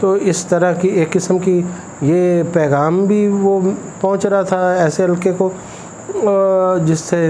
تو اس طرح کی ایک قسم کی یہ پیغام بھی وہ پہنچ رہا تھا ایسے حلقے کو جس سے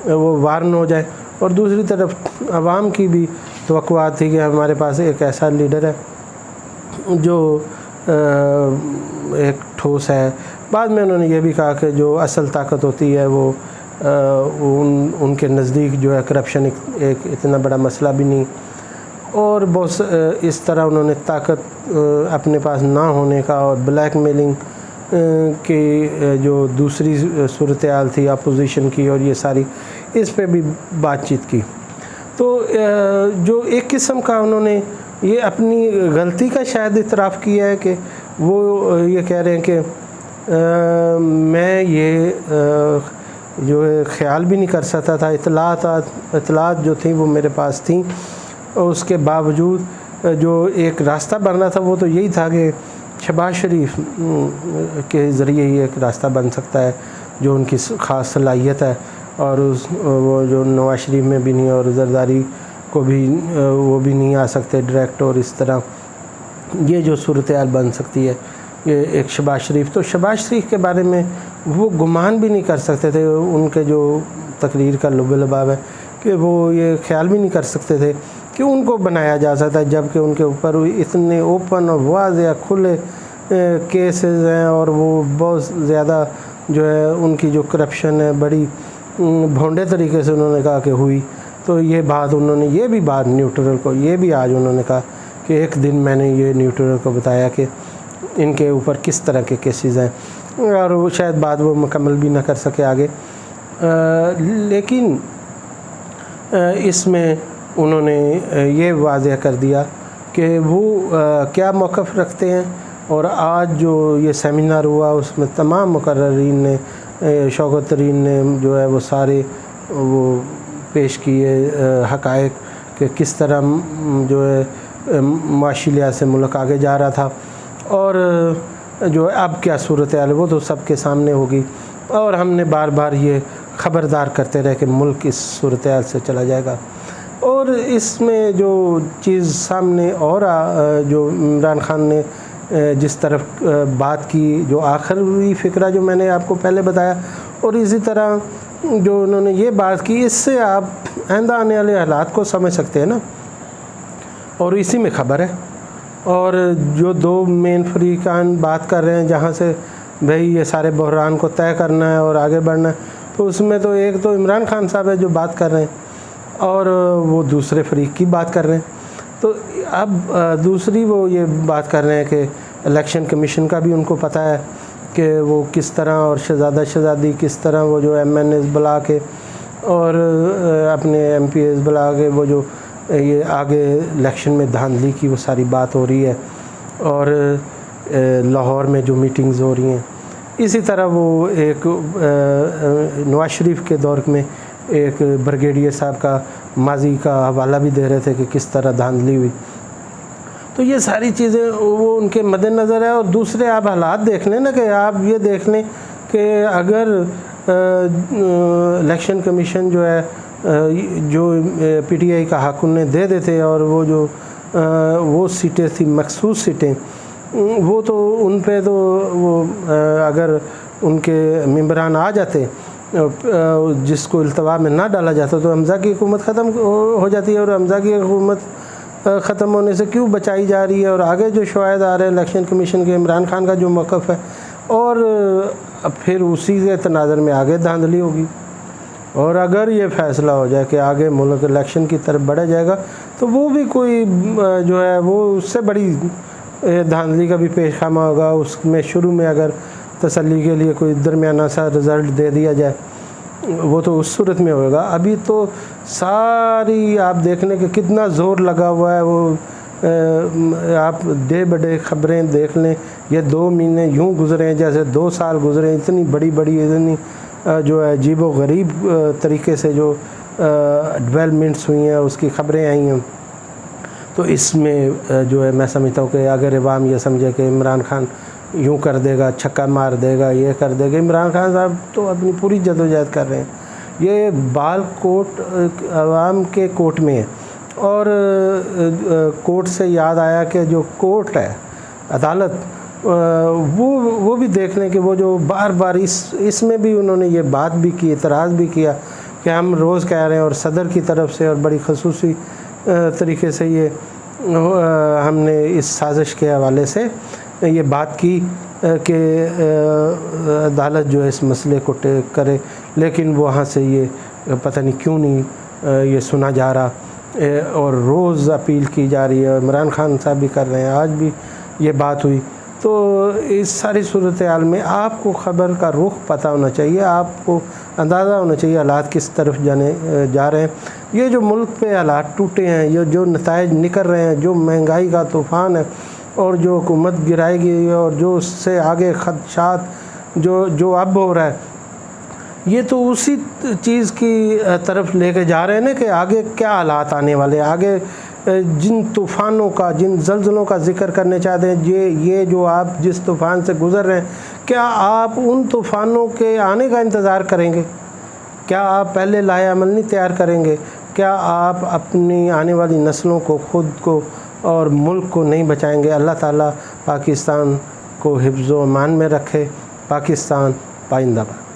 وہ وارن ہو جائے، اور دوسری طرف عوام کی بھی توقعات تھی کہ ہمارے پاس ایک ایسا لیڈر ہے جو ایک ٹھوس ہے۔ بعد میں انہوں نے یہ بھی کہا کہ جو اصل طاقت ہوتی ہے وہ ان کے نزدیک جو ہے کرپشن ایک اتنا بڑا مسئلہ بھی نہیں، اور بہت اس طرح انہوں نے طاقت اپنے پاس نہ ہونے کا اور بلیک میلنگ کی جو دوسری صورتحال تھی اپوزیشن کی، اور یہ ساری اس پہ بھی بات چیت کی۔ تو جو ایک قسم کا انہوں نے یہ اپنی غلطی کا شاید اعتراف کیا ہے کہ وہ یہ کہہ رہے ہیں کہ میں یہ جو ہے خیال بھی نہیں کر سکتا تھا، اطلاعات جو تھیں وہ میرے پاس تھیں، اور اس کے باوجود جو ایک راستہ بن رہا تھا وہ تو یہی تھا کہ شہباز شریف کے ذریعے ہی ایک راستہ بن سکتا ہے جو ان کی خاص صلاحیت ہے، اور وہ جو نواز شریف میں بھی نہیں، اور زرداری کو بھی وہ بھی نہیں آ سکتے ڈائریکٹ، اور اس طرح یہ جو صورتحال بن سکتی ہے یہ ایک شہباز شریف۔ تو شہباز شریف کے بارے میں وہ گمان بھی نہیں کر سکتے تھے، ان کے جو تقریر کا لب لباب ہے کہ وہ یہ خیال بھی نہیں کر سکتے تھے کہ ان کو بنایا جا سکتا ہے، جبکہ ان کے اوپر اتنے اوپن اور واضح کھلے کیسز ہیں، اور وہ بہت زیادہ جو ہے ان کی جو کرپشن ہے بڑی بھونڈے طریقے سے انہوں نے کہا کہ ہوئی۔ تو یہ بات انہوں نے یہ بھی بات نیوٹرل کو یہ بھی آج انہوں نے کہا کہ ایک دن میں نے یہ نیوٹرل کو بتایا کہ ان کے اوپر کس طرح کے کیسز ہیں، اور وہ شاید بات وہ مکمل بھی نہ کر سکے آگے، لیکن اس میں انہوں نے یہ واضح کر دیا کہ وہ کیا موقف رکھتے ہیں۔ اور آج جو یہ سیمینار ہوا اس میں تمام مقررین نے، شوکت ترین نے جو ہے وہ سارے وہ پیش کیے حقائق کہ کس طرح جو ہے معاشی لحاظ سے ملک آگے جا رہا تھا، اور جو اب کیا صورتحال ہے وہ تو سب کے سامنے ہوگی، اور ہم نے بار بار یہ خبردار کرتے رہے کہ ملک اس صورتحال سے چلا جائے گا۔ اور اس میں جو چیز سامنے اور جو عمران خان نے جس طرف بات کی، جو آخری فقرہ جو میں نے آپ کو پہلے بتایا، اور اسی طرح جو انہوں نے یہ بات کی، اس سے آپ آئندہ آنے والے حالات کو سمجھ سکتے ہیں نا، اور اسی میں خبر ہے۔ اور جو دو مین فریقان بات کر رہے ہیں جہاں سے بھئی یہ سارے بحران کو طے کرنا ہے اور آگے بڑھنا ہے، تو اس میں تو ایک تو عمران خان صاحب ہے جو بات کر رہے ہیں، اور وہ دوسرے فریق کی بات کر رہے ہیں۔ تو اب دوسری وہ یہ بات کر رہے ہیں کہ الیکشن کمیشن کا بھی ان کو پتہ ہے کہ وہ کس طرح، اور شہزادی کس طرح وہ جو ایم این ایز بلا کے اور اپنے ایم پی ایز بلا کے وہ جو یہ آگے الیکشن میں دھاندلی کی وہ ساری بات ہو رہی ہے، اور لاہور میں جو میٹنگز ہو رہی ہیں۔ اسی طرح وہ ایک نواز شریف کے دور میں ایک بریگیڈیئر صاحب کا ماضی کا حوالہ بھی دے رہے تھے کہ کس طرح دھاندلی ہوئی۔ تو یہ ساری چیزیں وہ ان کے مد نظر ہے، اور دوسرے آپ حالات دیکھ لیں نا، کہ آپ یہ دیکھ لیں کہ اگر الیکشن کمیشن جو ہے جو پی ٹی آئی کا حق انہیں دے دیتے، اور وہ جو وہ سیٹیں تھیں مخصوص سیٹیں، وہ تو ان پہ تو وہ اگر ان کے ممبران آ جاتے جس کو التوا میں نہ ڈالا جاتا تو حمزہ کی حکومت ختم ہو جاتی ہے، اور حمزہ کی حکومت ختم ہونے سے کیوں بچائی جا رہی ہے، اور آگے جو شواہد آ رہے ہیں الیکشن کمیشن کے، عمران خان کا جو موقف ہے، اور پھر اسی کے تناظر میں آگے دھاندلی ہوگی۔ اور اگر یہ فیصلہ ہو جائے کہ آگے ملک الیکشن کی طرف بڑھا جائے گا تو وہ بھی کوئی جو ہے وہ اس سے بڑی دھاندلی کا بھی پیش خامہ ہوگا۔ اس میں شروع میں اگر تسلی کے لیے کوئی درمیانہ سا رزلٹ دے دیا جائے وہ تو اس صورت میں ہوگا۔ ابھی تو ساری آپ دیکھنے کہ کتنا زور لگا ہوا ہے، وہ آپ ڈے بہ ڈے خبریں دیکھ لیں، یہ 2 مہینے یوں گزرے ہیں جیسے 2 سال گزرے، اتنی بڑی اتنی جو ہے عجیب و غریب طریقے سے جو ڈیولپمنٹس ہوئی ہیں اس کی خبریں آئی ہیں۔ تو اس میں جو ہے میں سمجھتا ہوں کہ اگر عوام یہ سمجھے کہ عمران خان یوں کر دے گا، چھکا مار دے گا، یہ کر دے گا، عمران خان صاحب تو اپنی پوری جدوجہد کر رہے ہیں، یہ بال کوٹ عوام کے کوٹ میں ہے۔ اور کوٹ سے یاد آیا کہ جو کوٹ ہے عدالت وہ بھی دیکھ لیں کہ وہ جو بار بار اس میں بھی انہوں نے یہ بات بھی کی، اعتراض بھی کیا کہ ہم روز کہہ رہے ہیں، اور صدر کی طرف سے اور بڑی خصوصی طریقے سے یہ ہم نے اس سازش کے حوالے سے یہ بات کی کہ عدالت جو ہے اس مسئلے کو ٹیک کرے، لیکن وہاں سے یہ پتہ نہیں کیوں نہیں یہ سنا جا رہا، اور روز اپیل کی جا رہی ہے، عمران خان صاحب بھی کر رہے ہیں، آج بھی یہ بات ہوئی۔ تو اس ساری صورتحال میں آپ کو خبر کا رخ پتہ ہونا چاہیے، آپ کو اندازہ ہونا چاہیے حالات کس طرف جا رہے ہیں۔ یہ جو ملک پہ حالات ٹوٹے ہیں، یہ جو نتائج نکل رہے ہیں، جو مہنگائی کا طوفان ہے، اور جو حکومت گرائے گی، اور جو اس سے آگے خدشات جو اب ہو رہا ہے، یہ تو اسی چیز کی طرف لے کے جا رہے ہیں نا کہ آگے کیا حالات آنے والے ہیں۔ آگے جن طوفانوں کا، جن زلزلوں کا ذکر کرنے چاہتے ہیں، یہ جو آپ جس طوفان سے گزر رہے ہیں، کیا آپ ان طوفانوں کے آنے کا انتظار کریں گے؟ کیا آپ پہلے لائحہ عمل نہیں تیار کریں گے؟ کیا آپ اپنی آنے والی نسلوں کو، خود کو اور ملک کو نہیں بچائیں گے؟ اللہ تعالیٰ پاکستان کو حفظ و امان میں رکھے۔ پاکستان پائندہ باد۔